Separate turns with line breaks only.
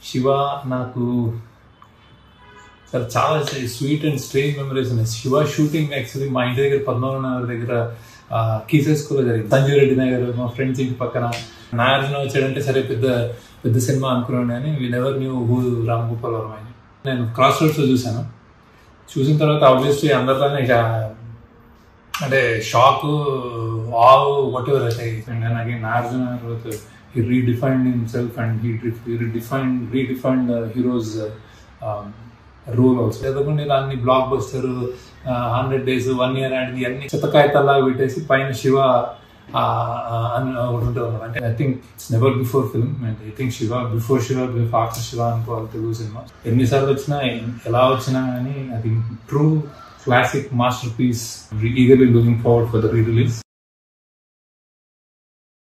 శివ నాకు చాలా sweet and strange memories ఉన్నాయి. శివ షూటింగ్ యాక్చువల్లీ మా ఇంటి దగ్గర పద్మనాభ నగర్ దగ్గర కీసే స్కూల్లో జరిగింది. సంజీవ్ రెడ్డి నగర్ మా ఫ్రెండ్స్ ఇంటి పక్కన. నాగార్జున వచ్చాడంటే సరే పెద్ద సినిమా అనుకున్నాను కానీ we never knew who Ram Gopal Varma అని. నేను క్రాస్ రోడ్స్లో చూశాను. చూసిన తర్వాత ఆబ్వియస్లీ అందరిలోనే అంటే షాక్, ఆవ్, వాట్ ఎవర్ అయితే. And again Nagarjuna he redefined himself and he redefined the hero's role also. లేకపోతే అన్ని బ్లాక్ బస్టర్ 100 days 1 year అనేది అన్ని చిత్తకాయతల్లాగా పెట్టేసి పైన శివ ఒకటి ఉంటుంది అన్నమాట. అంటే I think it's never before film. And I think Shiva before after Shiva అనుకోవాలి తెలుగు సినిమా. ఎన్నిసార్లు వచ్చినా ఎలా వచ్చినా కానీ I think true classic masterpiece. Eagerly looking forward for the re release.